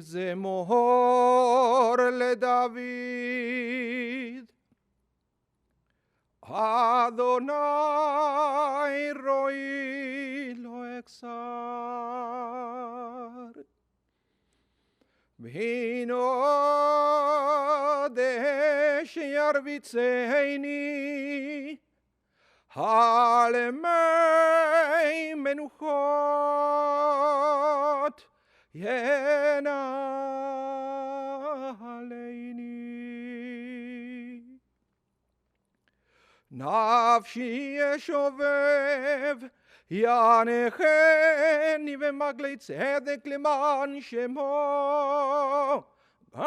זמור לדוד, אדוני רואי לא אכסר, והינו דשא ירביצני על מי מנוחות ינעלני. נפשי ישובב ינחני במגלי צדק למען שמו, גם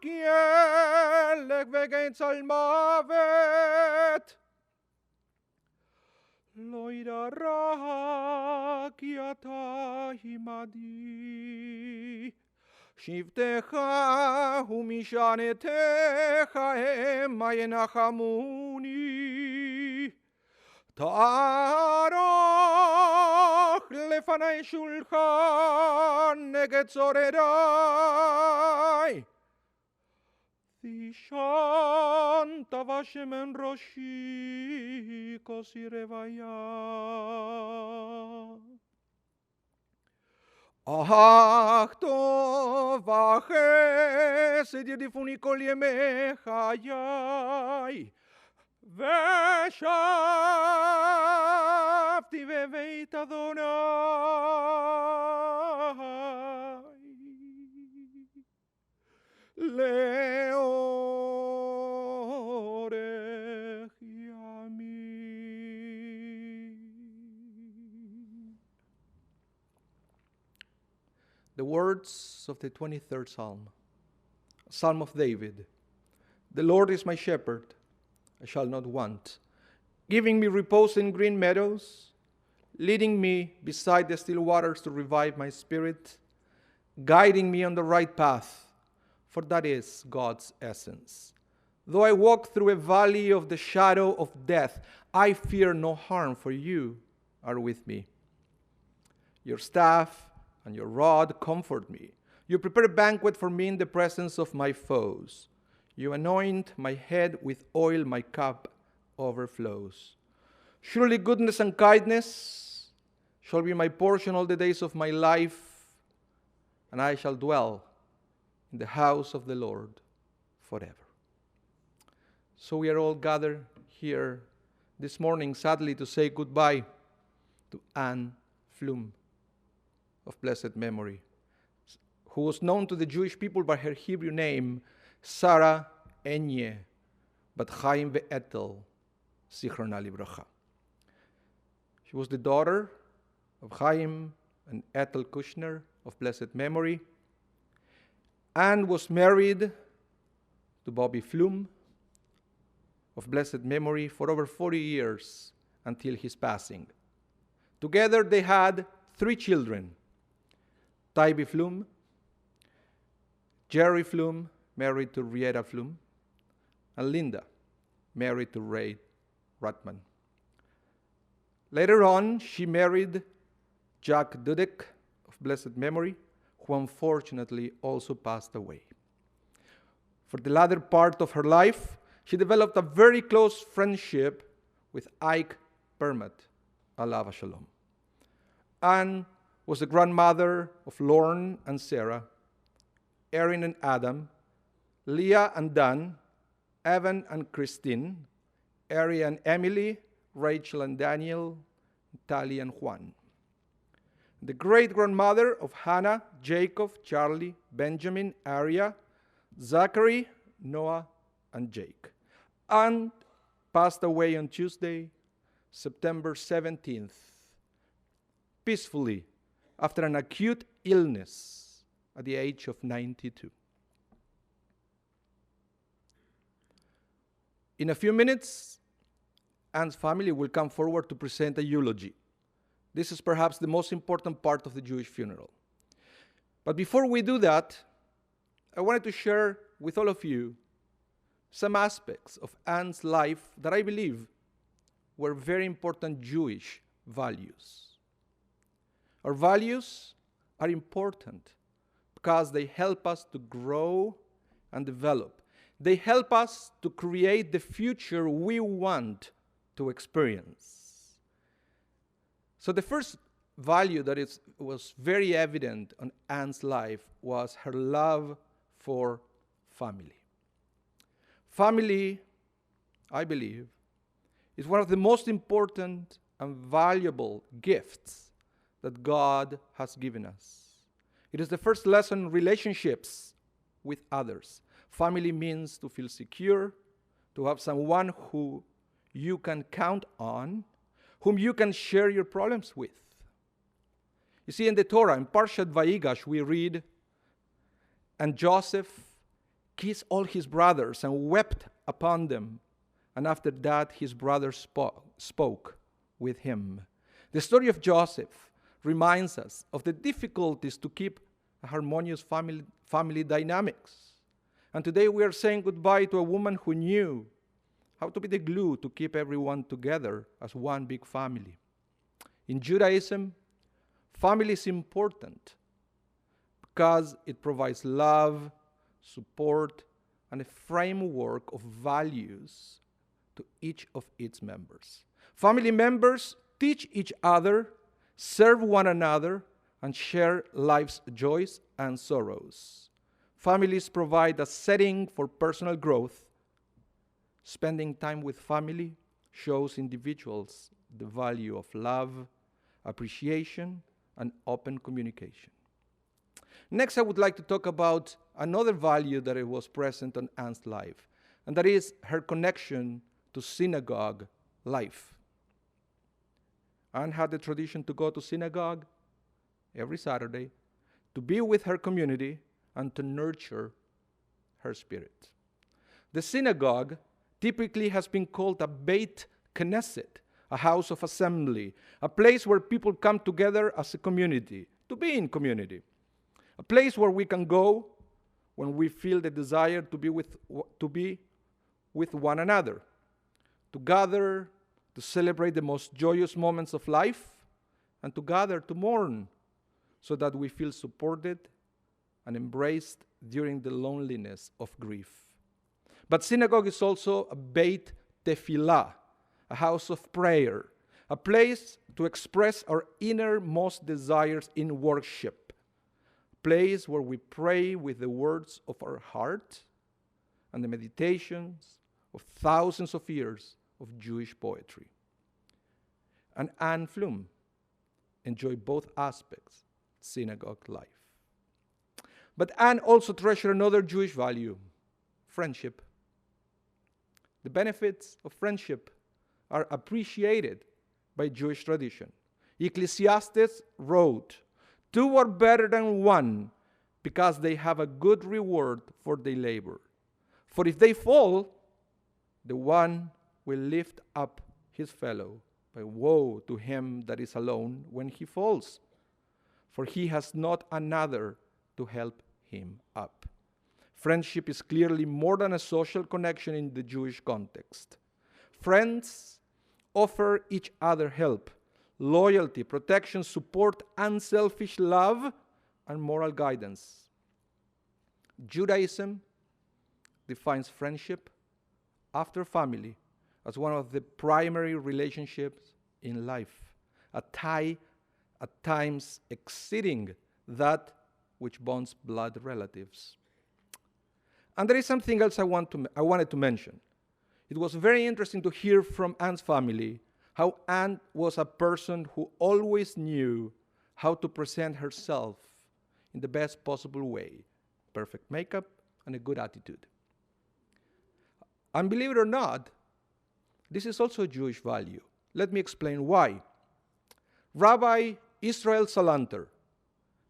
כי אלך וגצל מוות לא ידע רע כי אתה עמדי. שבטך ומשענתך המה ינחמוני. תערוך לפני שולחן נגד צורריי, תישנת בשמן ראשי כוסי רוויה. אך טוב וחסד ירדפוני כל ימי חיי, ושבתי בבית אדוני לאורך ימים. The words of the 23rd Psalm, a Psalm of David. The Lord is my shepherd, I shall not want, giving me repose in green meadows, leading me beside the still waters to revive my spirit, guiding me on the right path, for that is God's essence. Though I walk through a valley of the shadow of death, I fear no harm, for you are with me. Your staff and your rod comfort me. You prepare a banquet for me in the presence of my foes. You anoint my head with oil, my cup overflows. Surely goodness and kindness shall be my portion all the days of my life, and I shall dwell in the house of the Lord forever. So we are all gathered here this morning, sadly, to say goodbye to Anne Floom of blessed memory, who was known to the Jewish people by her Hebrew name, Sarah Enye, but Chaim ve'Etel, Zichrona Livracha. She was the daughter of Chaim and Ethel Kushner of blessed memory, and was married to Bobby Floom of blessed memory for over 40 years until his passing. Together they had 3 children: Tybee Floom, Jerry Floom, married to Rieta Floom, and Linda, married to Ray Rutman. Later on, she married Jack Dudek of blessed memory, who unfortunately also passed away. For the latter part of her life, she developed a very close friendship with Ike Permat, alav shalom. Anne was the grandmother of Lorne and Sarah, Erin and Adam, Leah and Dan, Evan and Christine, Ari and Emily, Rachel and Daniel, Tali and Juan. The great-grandmother of Hannah, Jacob, Charlie, Benjamin, Aria, Zachary, Noah, and Jake. Anne passed away on Tuesday, September 17th, peacefully, after an acute illness at the age of 92. In a few minutes, Anne's family will come forward to present a eulogy. This is perhaps the most important part of the Jewish funeral. But before we do that, I wanted to share with all of you some aspects of Anne's life that I believe were very important Jewish values. Our values are important because they help us to grow and develop. They help us to create the future we want to experience. So the first value that was very evident on Anne's life was her love for family. Family, I believe, is one of the most important and valuable gifts that God has given us. It is the first lesson in relationships with others. Family means to feel secure, to have someone who you can count on, whom you can share your problems with. You see, in the Torah, in Parshat Vayigash, we read, "And Joseph kissed all his brothers and wept upon them. And after that, his brothers spoke with him." The story of Joseph reminds us of the difficulties to keep a harmonious family dynamics. And today we are saying goodbye to a woman who knew how to be the glue to keep everyone together as one big family. In Judaism, family is important because it provides love, support, and a framework of values to each of its members. Family members teach each other, serve one another, and share life's joys and sorrows. Families provide a setting for personal growth. Spending time with family shows individuals the value of love, appreciation, and open communication. Next, I would like to talk about another value that was present in Anne's life, and that is her connection to synagogue life. Anne had the tradition to go to synagogue every Saturday, to be with her community, and to nurture her spirit. The synagogue typically has been called a Beit Knesset, a house of assembly, a place where people come together as a community, to be in community, a place where we can go when we feel the desire to be with one another, to gather, to celebrate the most joyous moments of life, and to gather to mourn so that we feel supported and embraced during the loneliness of grief. But synagogue is also a Beit Tefillah, a house of prayer, a place to express our innermost desires in worship, a place where we pray with the words of our heart and the meditations of thousands of years of Jewish poetry. And Anne Floom enjoyed both aspects of synagogue life. But Anne also treasured another Jewish value, friendship. The benefits of friendship are appreciated by Jewish tradition. Ecclesiastes wrote, "Two are better than one because they have a good reward for their labor. For if they fall, the one will lift up his fellow. But woe to him that is alone when he falls, for he has not another to help him up." Friendship is clearly more than a social connection in the Jewish context. Friends offer each other help, loyalty, protection, support, unselfish love, and moral guidance. Judaism defines friendship after family as one of the primary relationships in life, a tie at times exceeding that which bonds blood relatives. And there is something else I wanted to mention. It was very interesting to hear from Anne's family how Anne was a person who always knew how to present herself in the best possible way. Perfect makeup and a good attitude. And believe it or not, this is also a Jewish value. Let me explain why. Rabbi Israel Salanter,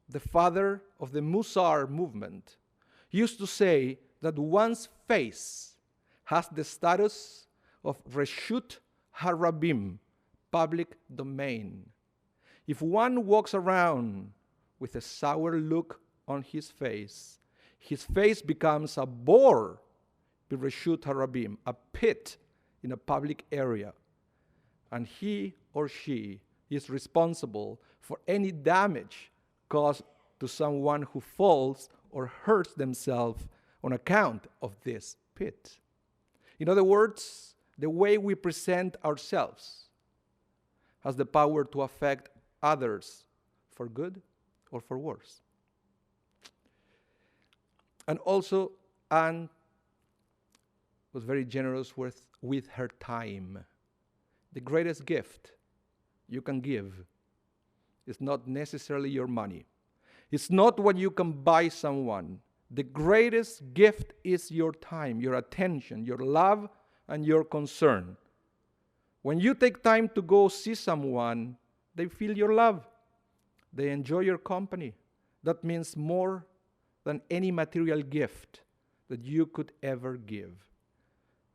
the father of the Musar movement, used to say that one's face has the status of Reshut Harabim, public domain. If one walks around with a sour look on his face becomes a bore, Reshut Harabim, a pit in a public area, and he or she is responsible for any damage caused to someone who falls or hurts themselves on account of this pit. In other words, the way we present ourselves has the power to affect others for good or for worse. And also, Anne was very generous with her time. The greatest gift you can give is not necessarily your money. It's not what you can buy someone. The greatest gift is your time, your attention, your love, and your concern. When you take time to go see someone, they feel your love. They enjoy your company. That means more than any material gift that you could ever give.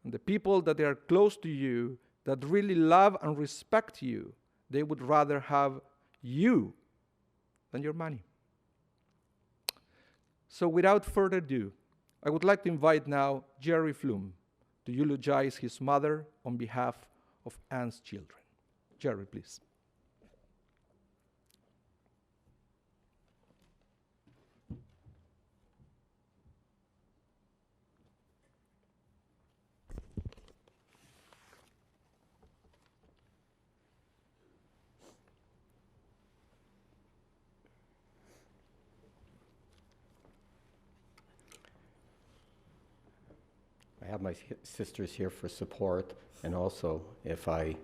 And the people that are close to you, that really love and respect you, they would rather have you than your money. So without further ado, I would like to invite now Jerry Floom to eulogize his mother on behalf of Anne's children. Jerry, please. I have my sisters here for support, and also, if I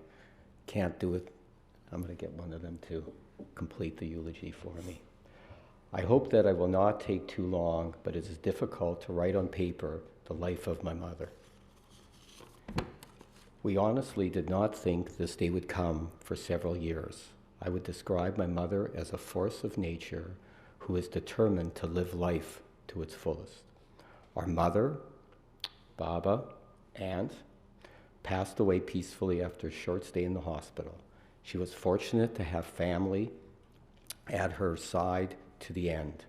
can't do it, I'm going to get one of them to complete the eulogy for me. I hope that I will not take too long, but it is difficult to write on paper the life of my mother. We honestly did not think this day would come for several years. I would describe my mother as a force of nature who is determined to live life to its fullest. Our mother, Baba, aunt, passed away peacefully after a short stay in the hospital. She was fortunate to have family at her side to the end.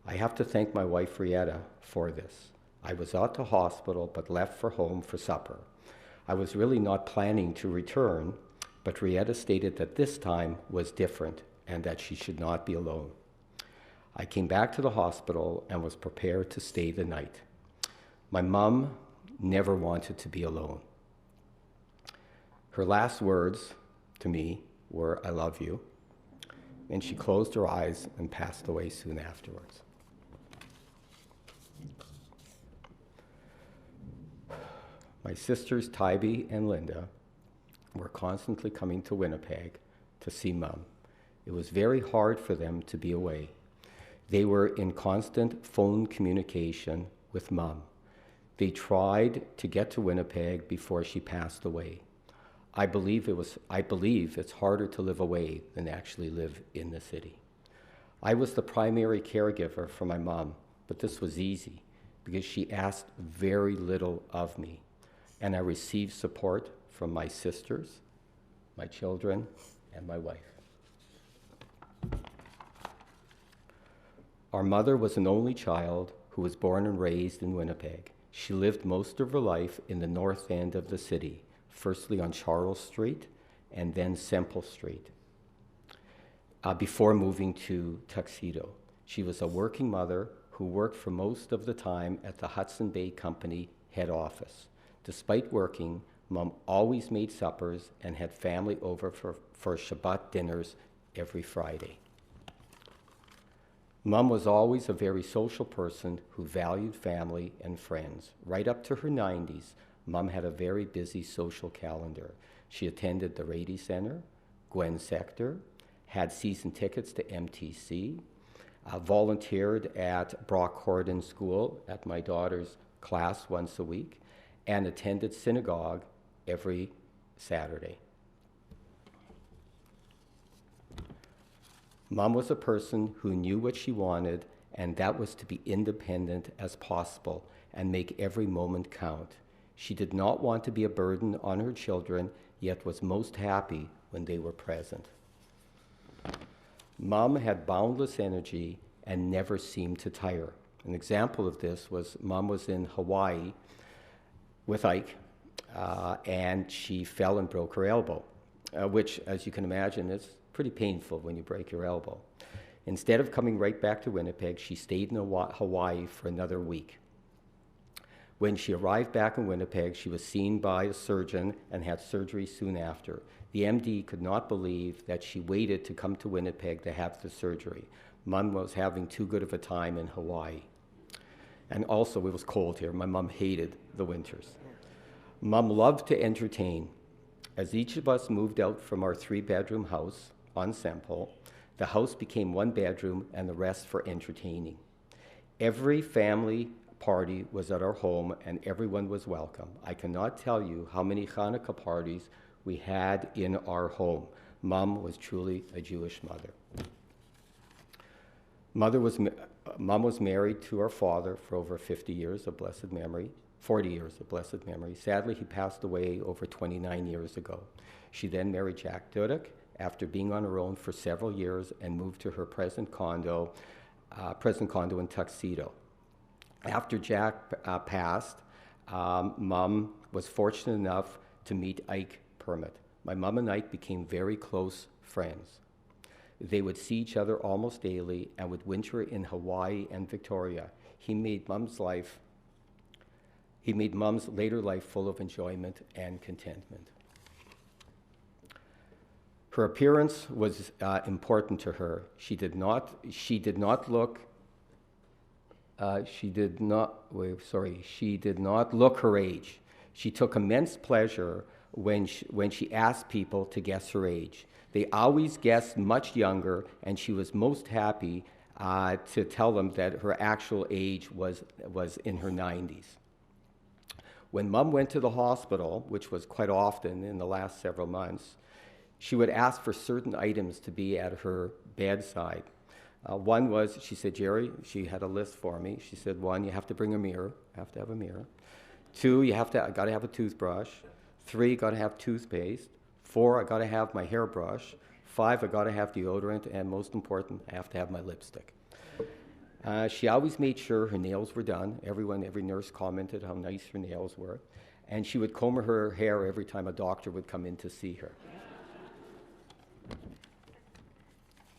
I have to thank my wife, Rietta, for this. I was at the hospital, but left for home for supper. I was really not planning to return, but Rietta stated that this time was different and that she should not be alone. I came back to the hospital and was prepared to stay the night. My mom never wanted to be alone. Her last words to me were, "I love you." And she closed her eyes and passed away soon afterwards. My sisters, Tybee and Linda, were constantly coming to Winnipeg to see Mom. It was very hard for them to be away. They were in constant phone communication with Mom. They tried to get to Winnipeg before she passed away. I believe it's harder to live away than actually live in the city. I was the primary caregiver for my mom, but this was easy because she asked very little of me, and I received support from my sisters, my children, and my wife. Our mother was an only child who was born and raised in Winnipeg. She lived most of her life in the north end of the city, firstly on Charles Street and then Semple Street, before moving to Tuxedo. She was a working mother who worked for most of the time at the Hudson Bay Company head office. Despite working, Mom always made suppers and had family over for Shabbat dinners every Friday. Mom was always a very social person who valued family and friends. Right up to her 90s, Mom had a very busy social calendar. She attended the Rady Center, Gwen Sector, had season tickets to MTC, volunteered at Brock Cordon School at my daughter's class once a week, and attended synagogue every Saturday. Mom was a person who knew what she wanted, and that was to be independent as possible and make every moment count. She did not want to be a burden on her children, yet was most happy when they were present. Mom had boundless energy and never seemed to tire. An example of this was Mom was in Hawaii with Ike, and she fell and broke her elbow, which, as you can imagine, is pretty painful when you break your elbow. Instead of coming right back to Winnipeg, she stayed in Hawaii for another week. When she arrived back in Winnipeg, she was seen by a surgeon and had surgery soon after. The MD could not believe that she waited to come to Winnipeg to have the surgery. Mom was having too good of a time in Hawaii. And also, it was cold here. My mom hated the winters. Mom loved to entertain. As each of us moved out from our 3-bedroom house on Semple, the house became 1 bedroom and the rest for entertaining. Every family party was at our home and everyone was welcome. I cannot tell you how many Hanukkah parties we had in our home. Mom was truly a Jewish mother. Mom was married to our father for over 50 years of blessed memory, 40 years of blessed memory. Sadly, he passed away over 29 years ago. She then married Jack Dudek after being on her own for several years and moved to her present condo in Tuxedo. After Jack passed, Mom was fortunate enough to meet Ike Permit. My mom and Ike became very close friends. They would see each other almost daily and would winter in Hawaii and Victoria. He made Mom's later life full of enjoyment and contentment. Her appearance was important to her. She did not look her age. She took immense pleasure when she asked people to guess her age. They always guessed much younger, and she was most happy to tell them that her actual age was in her 90s. When Mom went to the hospital, which was quite often in the last several months, she would ask for certain items to be at her bedside. One was, she said, Jerry, she had a list for me. She said, 1, you have to bring a mirror. Have to have a mirror. 2, I got to have a toothbrush. 3, got to have toothpaste. 4, I got to have my hairbrush. 5, I got to have deodorant. And most important, I have to have my lipstick. She always made sure her nails were done. Every nurse commented how nice her nails were. And she would comb her hair every time a doctor would come in to see her.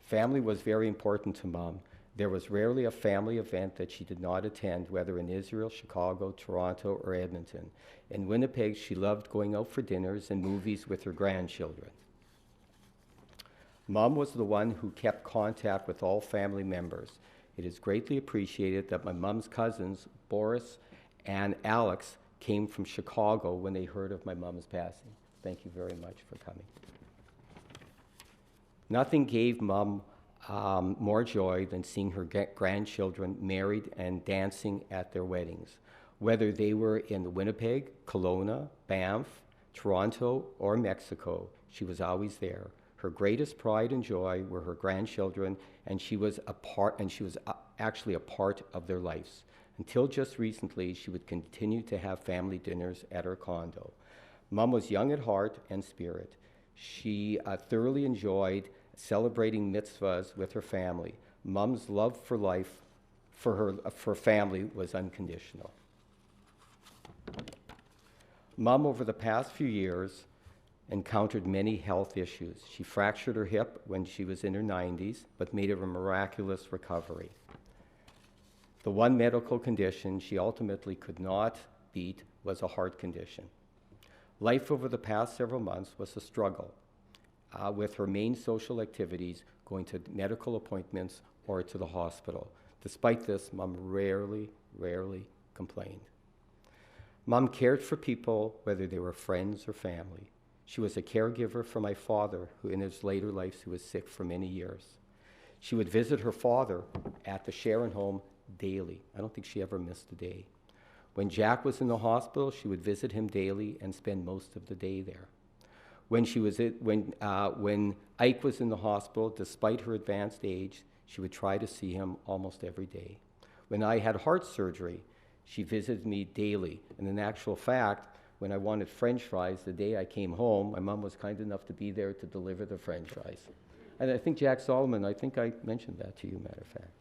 Family was very important to Mom. There was rarely a family event that she did not attend, whether in Israel, Chicago, Toronto, or Edmonton. In Winnipeg, she loved going out for dinners and movies with her grandchildren. Mom was the one who kept contact with all family members. It is greatly appreciated that my mom's cousins, Boris and Alex, came from Chicago when they heard of my mom's passing. Thank you very much for coming. Nothing gave Mom more joy than seeing her grandchildren married and dancing at their weddings. Whether they were in Winnipeg, Kelowna, Banff, Toronto, or Mexico, she was always there. Her greatest pride and joy were her grandchildren, and she was actually a part of their lives. Until just recently, she would continue to have family dinners at her condo. Mom was young at heart and spirit. She thoroughly enjoyed celebrating mitzvahs with her family. Mom's love for life, for family, was unconditional. Mom, over the past few years, encountered many health issues. She fractured her hip when she was in her 90s, but made a miraculous recovery. The one medical condition she ultimately could not beat was a heart condition. Life over the past several months was a struggle, with her main social activities going to medical appointments or to the hospital. Despite this, Mom rarely complained. Mom cared for people, whether they were friends or family. She was a caregiver for my father, who in his later life, who was sick for many years. She would visit her father at the Sharon home daily. I don't think she ever missed a day. When Jack was in the hospital, she would visit him daily and spend most of the day there. When Ike was in the hospital, despite her advanced age, she would try to see him almost every day. When I had heart surgery, she visited me daily. And in actual fact, when I wanted French fries the day I came home, my mom was kind enough to be there to deliver the French fries. And I think Jack Solomon, I think I mentioned that to you, matter of fact.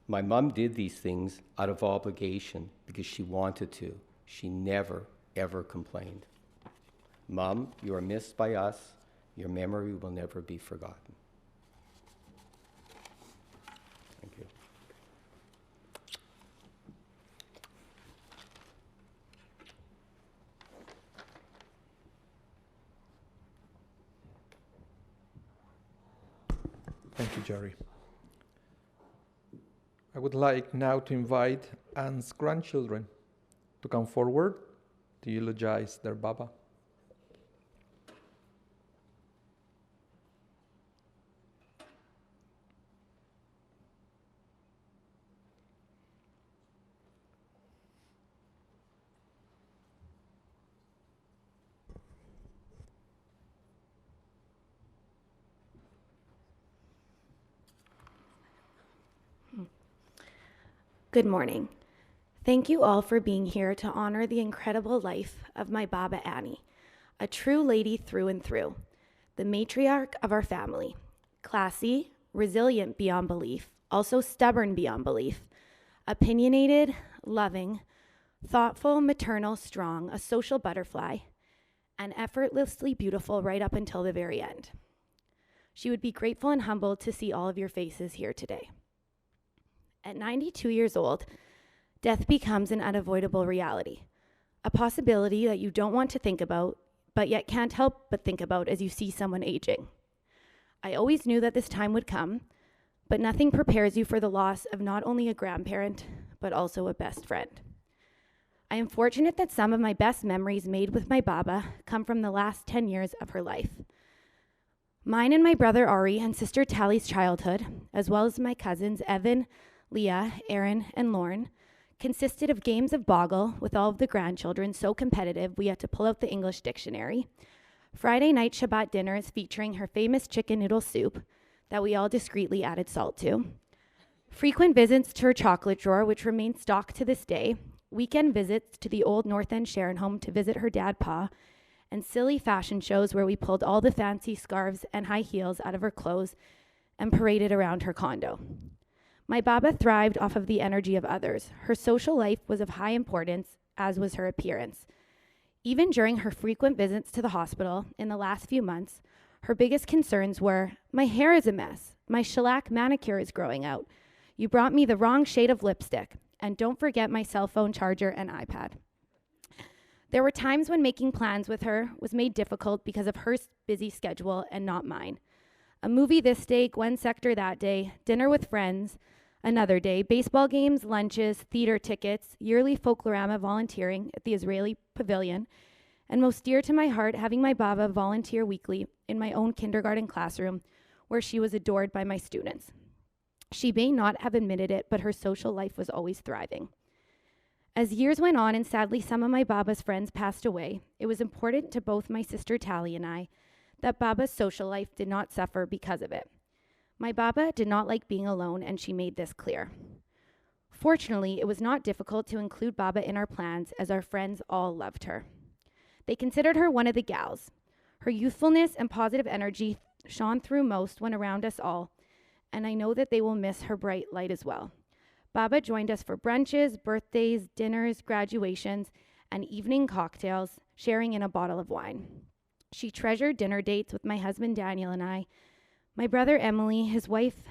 My mom did these things out of obligation because she wanted to. She never, ever complained. Mom, you are missed by us, Your memory will never be forgotten. Thank you. Thank you, Jerry. I would like now to invite Anne's grandchildren to come forward to eulogize their Baba. Good morning. Thank you all for being here to honor the incredible life of my Baba Annie, a true lady through and through, the matriarch of our family, classy, resilient beyond belief, also stubborn beyond belief, opinionated, loving, thoughtful, maternal, strong, a social butterfly, and effortlessly beautiful right up until the very end. She would be grateful and humbled to see all of your faces here today. At 92 years old, death becomes an unavoidable reality, a possibility that you don't want to think about, but yet can't help but think about as you see someone aging. I always knew that this time would come, but nothing prepares you for the loss of not only a grandparent, but also a best friend. I am fortunate that some of my best memories made with my Baba come from the last 10 years of her life. Mine and my brother Ari and sister Tally's childhood, as well as my cousins Evan, Leah, Aaron, and Lauren, consisted of games of Boggle with all of the grandchildren so competitive we had to pull out the English dictionary, Friday night Shabbat dinners featuring her famous chicken noodle soup that we all discreetly added salt to, frequent visits to her chocolate drawer, which remains stocked to this day, weekend visits to the old North End Sharon home to visit her dad Pa, and silly fashion shows where we pulled all the fancy scarves and high heels out of her clothes and paraded around her condo. My Baba thrived off of the energy of others. Her social life was of high importance, as was her appearance. Even during her frequent visits to the hospital in the last few months, her biggest concerns were, my hair is a mess, my shellac manicure is growing out, you brought me the wrong shade of lipstick, and don't forget my cell phone charger and iPad. There were times when making plans with her was made difficult because of her busy schedule and not mine. A movie this day, Gwen Sector that day, dinner with friends another day, baseball games, lunches, theater tickets, yearly folklorama volunteering at the Israeli Pavilion, and most dear to my heart, having my Baba volunteer weekly in my own kindergarten classroom where she was adored by my students. She may not have admitted it, but her social life was always thriving. As years went on and sadly some of my Baba's friends passed away, it was important to both my sister Tally and I that Baba's social life did not suffer because of it. My Baba did not like being alone, and she made this clear. Fortunately, it was not difficult to include Baba in our plans, as our friends all loved her. They considered her one of the gals. Her youthfulness and positive energy shone through most when around us all, and I know that they will miss her bright light as well. Baba joined us for brunches, birthdays, dinners, graduations, and evening cocktails, sharing in a bottle of wine. She treasured dinner dates with my husband Daniel and I, my brother Emily, his wife,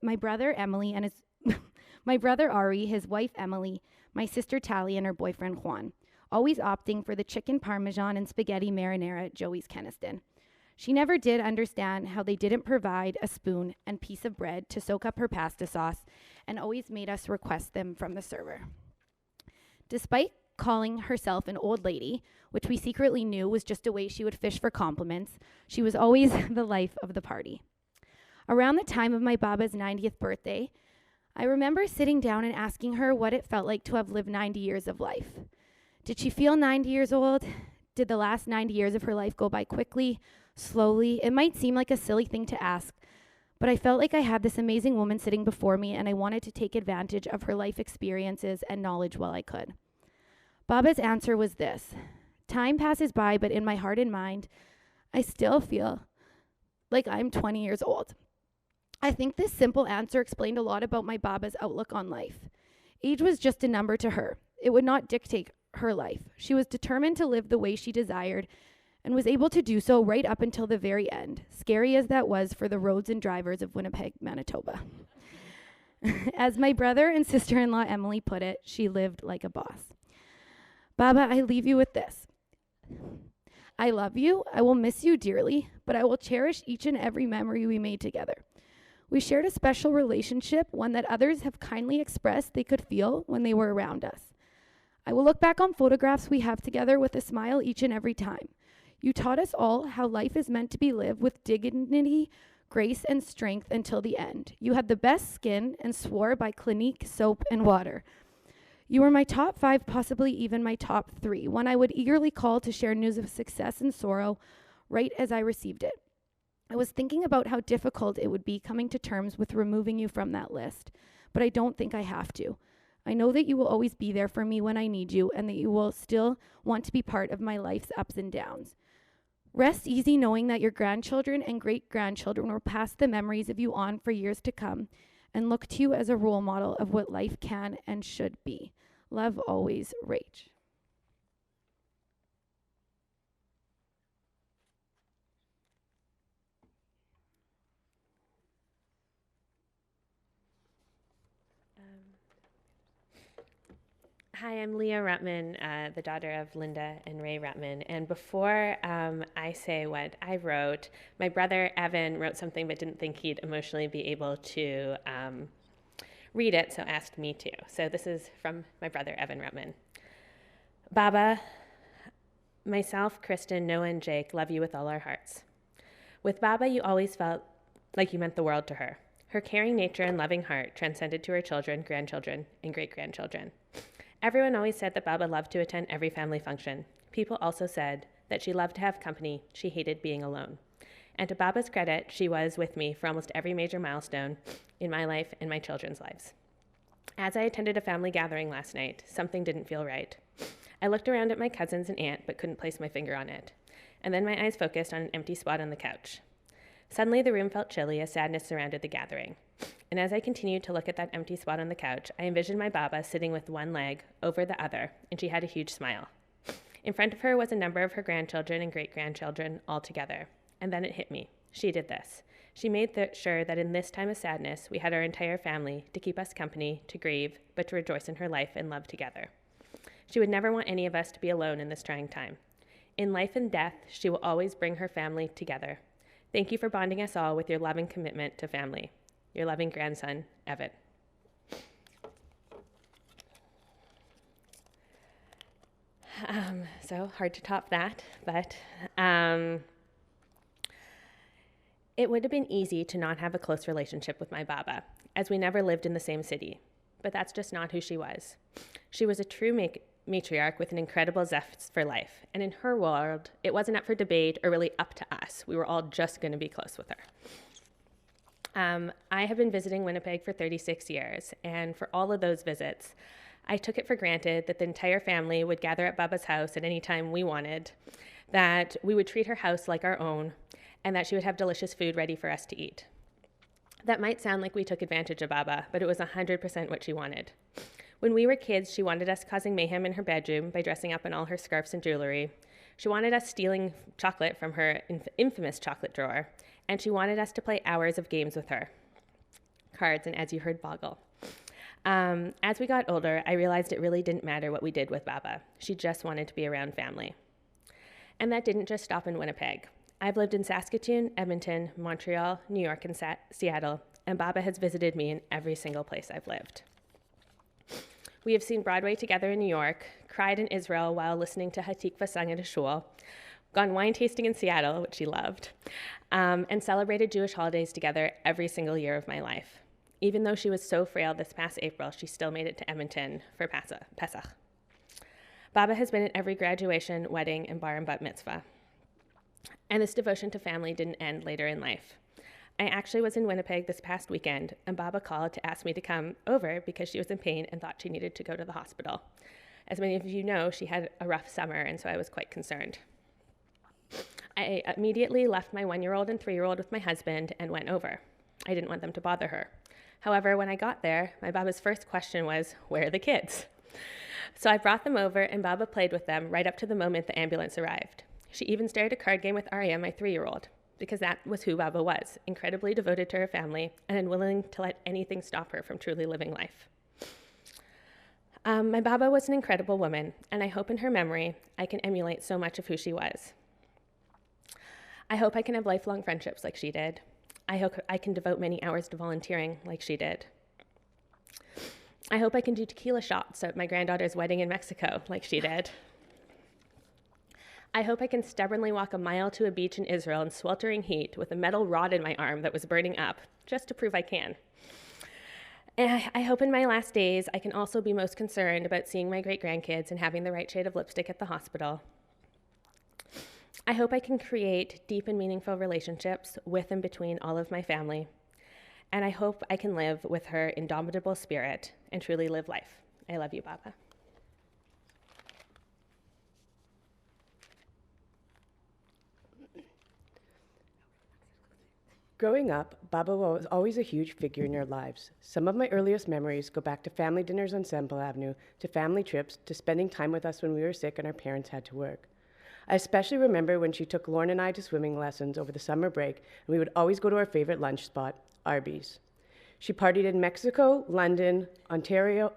my brother Emily and his, my brother Ari, his wife Emily, my sister Tally, and her boyfriend Juan, always opting for the chicken parmesan and spaghetti marinara at Joey's Keniston. She never did understand how they didn't provide a spoon and piece of bread to soak up her pasta sauce and always made us request them from the server. Despite calling herself an old lady, which we secretly knew was just a way she would fish for compliments, she was always the life of the party. Around the time of my Baba's 90th birthday, I remember sitting down and asking her what it felt like to have lived 90 years of life. Did she feel 90 years old? Did the last 90 years of her life go by quickly, slowly? It might seem like a silly thing to ask, but I felt like I had this amazing woman sitting before me, and I wanted to take advantage of her life experiences and knowledge while I could. Baba's answer was this: time passes by, but in my heart and mind, I still feel like I'm 20 years old. I think this simple answer explained a lot about my Baba's outlook on life. Age was just a number to her. It would not dictate her life. She was determined to live the way she desired, and was able to do so right up until the very end, scary as that was for the roads and drivers of Winnipeg, Manitoba. As my brother and sister-in-law Emily put it, she lived like a boss. Baba, I leave you with this. I love you, I will miss you dearly, but I will cherish each and every memory we made together. We shared a special relationship, one that others have kindly expressed they could feel when they were around us. I will look back on photographs we have together with a smile each and every time. You taught us all how life is meant to be lived with dignity, grace, and strength until the end. You had the best skin and swore by Clinique, soap, and water. You were my top 5, possibly even my top 3, one I would eagerly call to share news of success and sorrow right as I received it. I was thinking about how difficult it would be coming to terms with removing you from that list, but I don't think I have to. I know that you will always be there for me when I need you, and that you will still want to be part of my life's ups and downs. Rest easy knowing that your grandchildren and great-grandchildren will pass the memories of you on for years to come and look to you as a role model of what life can and should be. Love always, Rach. Hi, I'm Leah Ruttman, the daughter of Linda and Ray Ruttman. And before I say what I wrote, my brother Evan wrote something but didn't think he'd emotionally be able to read it, so asked me to. So this is from my brother Evan Ruttman. Baba, myself, Kristen, Noah, and Jake love you with all our hearts. With Baba, you always felt like you meant the world to her. Her caring nature and loving heart transcended to her children, grandchildren, and great-grandchildren. Everyone always said that Baba loved to attend every family function. People also said that she loved to have company, she hated being alone. And to Baba's credit, she was with me for almost every major milestone in my life and my children's lives. As I attended a family gathering last night, something didn't feel right. I looked around at my cousins and aunt, but couldn't place my finger on it. And then my eyes focused on an empty spot on the couch. Suddenly, the room felt chilly as sadness surrounded the gathering. And as I continued to look at that empty spot on the couch, I envisioned my Baba sitting with one leg over the other, and she had a huge smile. In front of her was a number of her grandchildren and great-grandchildren all together. And then it hit me. She did this. She made sure that in this time of sadness, we had our entire family to keep us company, to grieve, but to rejoice in her life and love together. She would never want any of us to be alone in this trying time. In life and death, she will always bring her family together. Thank you for bonding us all with your loving commitment to family. Your loving grandson, Evan. So hard to top that, but it would have been easy to not have a close relationship with my Baba, as we never lived in the same city. But that's just not who she was. She was a true matriarch with an incredible zest for life, and in her world, it wasn't up for debate or really up to us. We were all just going to be close with her. I have been visiting Winnipeg for 36 years, and for all of those visits, I took it for granted that the entire family would gather at Baba's house at any time we wanted, that we would treat her house like our own, and that she would have delicious food ready for us to eat. That might sound like we took advantage of Baba, but it was 100% what she wanted. When we were kids, she wanted us causing mayhem in her bedroom by dressing up in all her scarves and jewelry. She wanted us stealing chocolate from her infamous chocolate drawer, and she wanted us to play hours of games with her. Cards, and as you heard, Boggle. As we got older, I realized it really didn't matter what we did with Baba. She just wanted to be around family. And that didn't just stop in Winnipeg. I've lived in Saskatoon, Edmonton, Montreal, New York, and Seattle, and Baba has visited me in every single place I've lived. We have seen Broadway together in New York, cried in Israel while listening to Hatikva sung at a shul, gone wine tasting in Seattle, which she loved, and celebrated Jewish holidays together every single year of my life. Even though she was so frail this past April, she still made it to Edmonton for Pesach. Baba has been at every graduation, wedding, and bar and bat mitzvah. And this devotion to family didn't end later in life. I actually was in Winnipeg this past weekend, and Baba called to ask me to come over because she was in pain and thought she needed to go to the hospital. As many of you know, she had a rough summer, and so I was quite concerned. I immediately left my 1-year-old and 3-year-old with my husband and went over. I didn't want them to bother her. However, when I got there, my Baba's first question was, "Where are the kids?" So I brought them over, and Baba played with them right up to the moment the ambulance arrived. She even started a card game with Arya, my 3-year-old, because that was who Baba was, incredibly devoted to her family and unwilling to let anything stop her from truly living life. My Baba was an incredible woman, and I hope in her memory I can emulate so much of who she was. I hope I can have lifelong friendships like she did. I hope I can devote many hours to volunteering like she did. I hope I can do tequila shots at my granddaughter's wedding in Mexico like she did. I hope I can stubbornly walk a mile to a beach in Israel in sweltering heat with a metal rod in my arm that was burning up, just to prove I can. And I hope in my last days I can also be most concerned about seeing my great-grandkids and having the right shade of lipstick at the hospital. I hope I can create deep and meaningful relationships with and between all of my family. And I hope I can live with her indomitable spirit and truly live life. I love you, Baba. Growing up, Baba was always a huge figure in our lives. Some of my earliest memories go back to family dinners on Semple Avenue, to family trips, to spending time with us when we were sick and our parents had to work. I especially remember when she took Lauren and I to swimming lessons over the summer break, and we would always go to our favorite lunch spot, Arby's. She partied in Mexico, London, Ontario,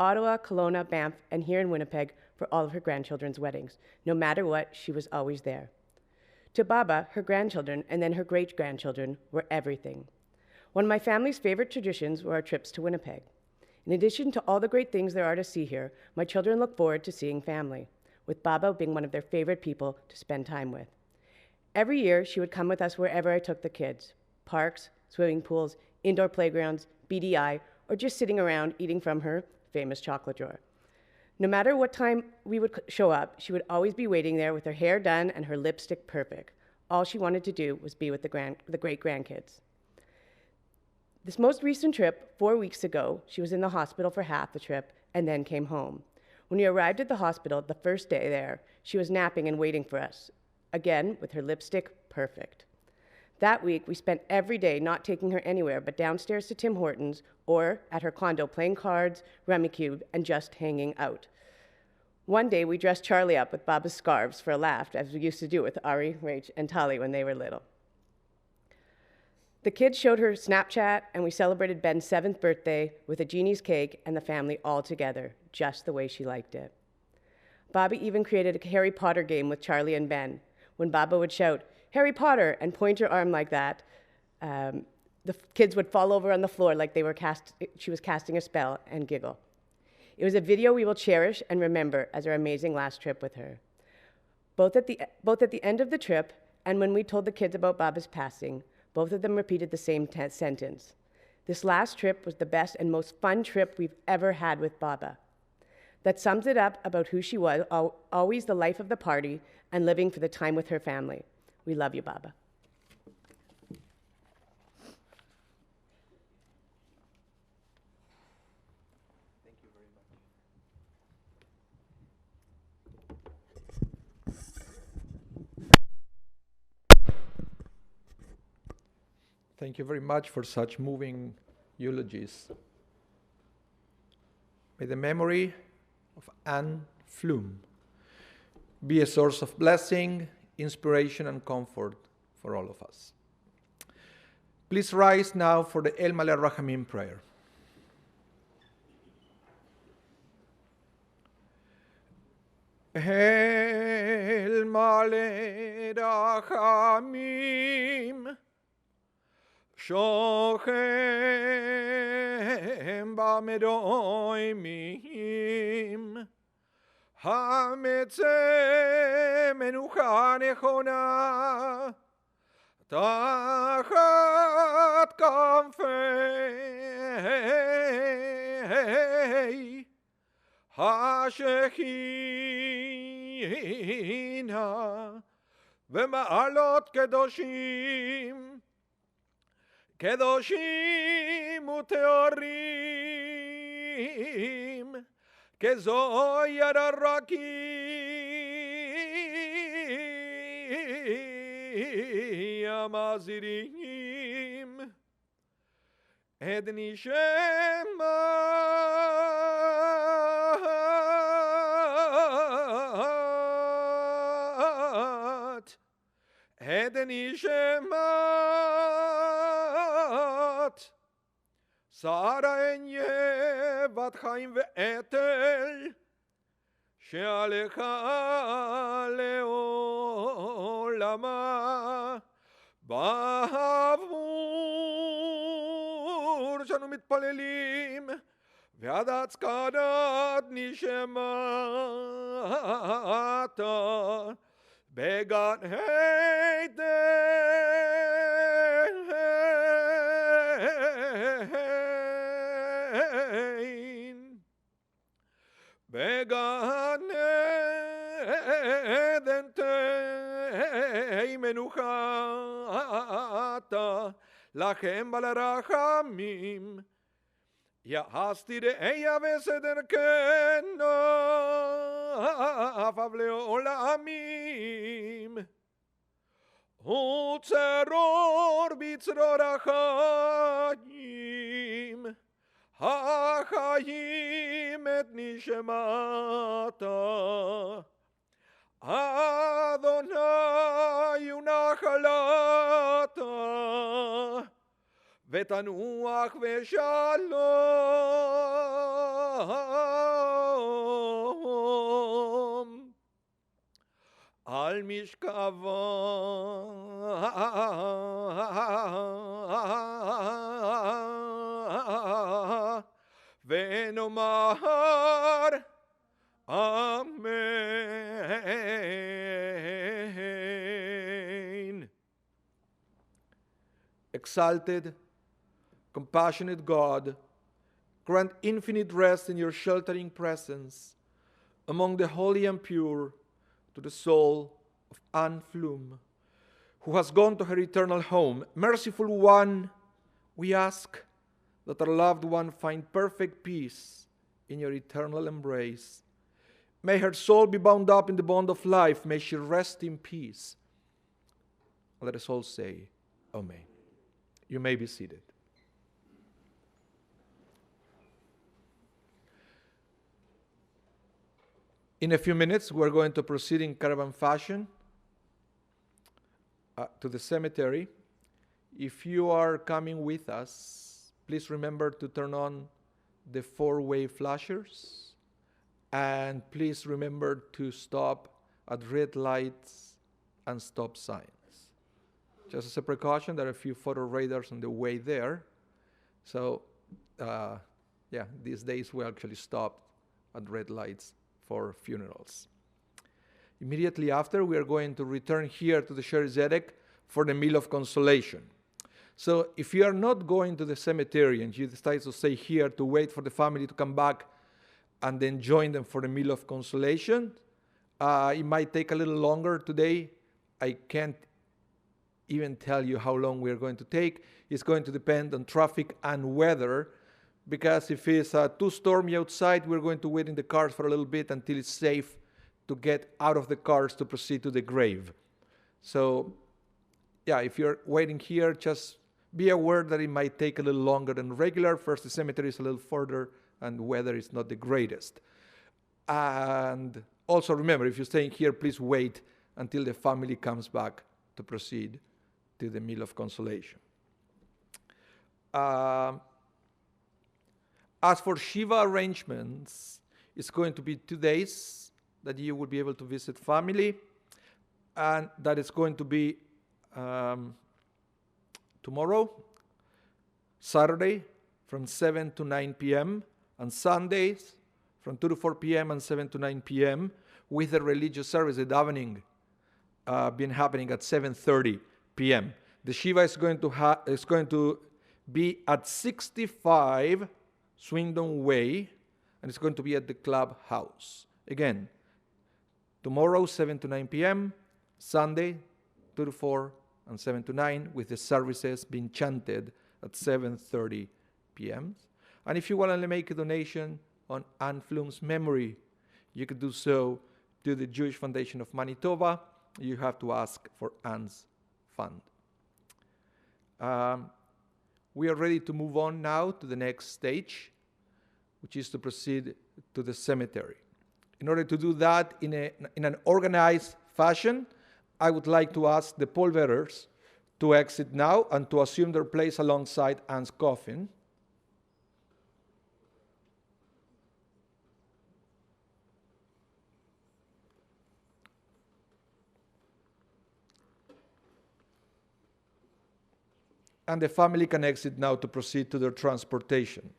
Ottawa, Kelowna, Banff, and here in Winnipeg for all of her grandchildren's weddings. No matter what, she was always there. To Baba, her grandchildren and then her great-grandchildren were everything. One of my family's favorite traditions were our trips to Winnipeg. In addition to all the great things there are to see here, my children look forward to seeing family, with Baba being one of their favorite people to spend time with. Every year, she would come with us wherever I took the kids, parks, swimming pools, indoor playgrounds, BDI, or just sitting around eating from her famous chocolate drawer. No matter what time we would show up, she would always be waiting there with her hair done and her lipstick perfect. All she wanted to do was be with the great-grandkids. This most recent trip, 4 weeks ago, she was in the hospital for half the trip and then came home. When we arrived at the hospital the first day there, she was napping and waiting for us, again with her lipstick perfect. That week, we spent every day not taking her anywhere but downstairs to Tim Hortons or at her condo playing cards, Rummikub, and just hanging out. One day, we dressed Charlie up with Baba's scarves for a laugh, as we used to do with Ari, Rach, and Tali when they were little. The kids showed her Snapchat, and we celebrated Ben's 7th birthday with a genie's cake and the family all together, just the way she liked it. Baba even created a Harry Potter game with Charlie and Ben. When Baba would shout, "Harry Potter," and point her arm like that, the kids would fall over on the floor like she was casting a spell and giggle. It was a video we will cherish and remember as our amazing last trip with her. Both at the end of the trip and when we told the kids about Baba's passing, both of them repeated the same sentence. This last trip was the best and most fun trip we've ever had with Baba. That sums it up about who she was, always the life of the party and living for the time with her family. We love you, Baba. Thank you very much. Thank you very much for such moving eulogies. May the memory of Anne Floom be a source of blessing, inspiration, and comfort for all of us. Please rise now for the El Maleh Rahamim prayer. El Maleh Rahamim Shochem Bameroimim Hametze Menucha Nechona Tachat Kanfei Hashechina V'ma'alot Kedoshim Kedoshim Uteorim Kezoyar Araki Amazirim Edni Shema נשמת שרה אניה בת חיים ואתל שעליך לעולמה בעבור שאנו מתפללים ועד הצקדת נשמת בגן עדן בגן עדן תהי מנוחתה לכם ולרחמים יעשתי ראיה וסדר כנף לעולמים וצרור בצרור החיים החיים את נשמתה אדוני ונחלתה ותנוח ושלום על משכבה ונאמר Amen. Exalted, compassionate God, grant infinite rest in your sheltering presence among the holy and pure to the soul of Anne Floom, who has gone to her eternal home. Merciful One, we ask that our loved one find perfect peace in your eternal embrace. May her soul be bound up in the bond of life. May she rest in peace. Let us all say, Amen. You may be seated. In a few minutes, we're going to proceed in caravan fashion to the cemetery. If you are coming with us, please remember to turn on the four-way flashers. And please remember to stop at red lights and stop signs. Just as a precaution, there are a few photo radars on the way there. So, these days we actually stop at red lights for funerals. Immediately after, we are going to return here to the Sher Zedek for the meal of consolation. So if you are not going to the cemetery and you decide to stay here to wait for the family to come back and then join them for the meal of consolation, it might take a little longer today. I can't even tell you how long we are going to take. It's going to depend on traffic and weather, because if it's too stormy outside, we're going to wait in the cars for a little bit until it's safe to get out of the cars to proceed to the grave. So, if you're waiting here, just be aware that it might take a little longer than regular. First, the cemetery is a little further, and weather is not the greatest. And also remember, if you're staying here, please wait until the family comes back to proceed to the meal of consolation. As for Shiva arrangements, it's going to be 2 days that you will be able to visit family, and that is going to be tomorrow, Saturday from 7 to 9 p.m., and Sundays from 2 to 4 p.m. and 7 to 9 p.m. with the religious service, the davening, been happening at 7:30 p.m. The Shiva is going to be at 65 Swindon Way, and it's going to be at the clubhouse. Again, tomorrow 7 to 9 p.m., Sunday 2 to 4 and 7 to 9, with the services being chanted at 7:30 p.m. And if you want to make a donation on Anne Floom's memory, you could do so to the Jewish Foundation of Manitoba. You have to ask for Anne's fund. We are ready to move on now to the next stage, which is to proceed to the cemetery. In order to do that in an organized fashion, I would like to ask the pallbearers to exit now and to assume their place alongside Anne's coffin. And the family can exit now to proceed to their transportation.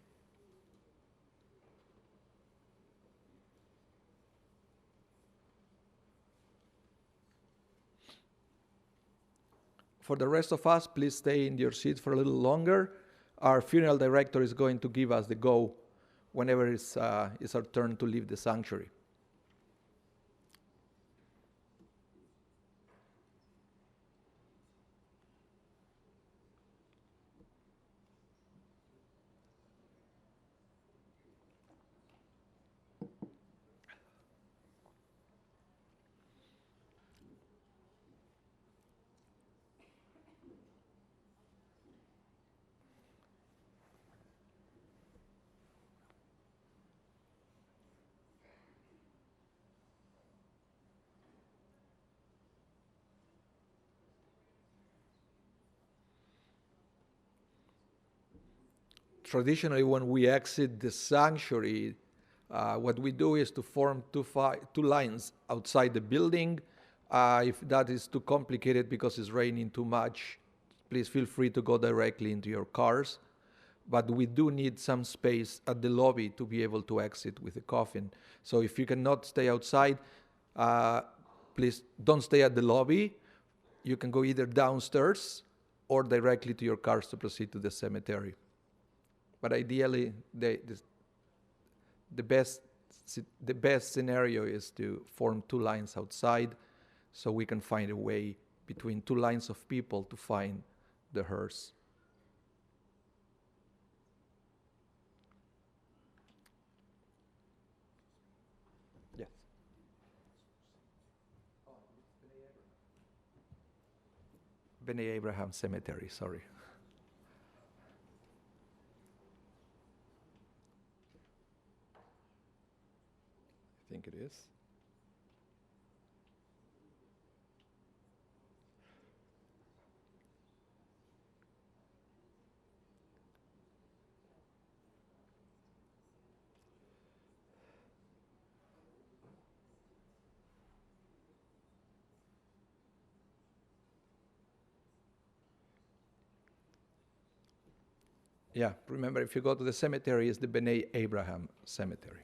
For the rest of us, please stay in your seats for a little longer. Our funeral director is going to give us the go whenever it's our turn to leave the sanctuary. Traditionally, when we exit the sanctuary, what we do is to form two lines outside the building. If that is too complicated because it's raining too much, please feel free to go directly into your cars. But we do need some space at the lobby to be able to exit with the coffin. So if you cannot stay outside, please don't stay at the lobby. You can go either downstairs or directly to your cars to proceed to the cemetery. But ideally, the best scenario is to form two lines outside so we can find a way between two lines of people to find the hearse. Yes. B'nai Abraham Cemetery, sorry. I think it is. Yeah, remember, if you go to the cemetery, it's the B'nai Abraham Cemetery.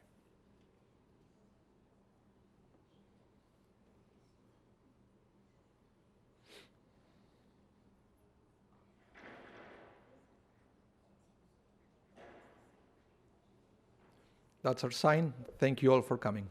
That's our sign. Thank you all for coming.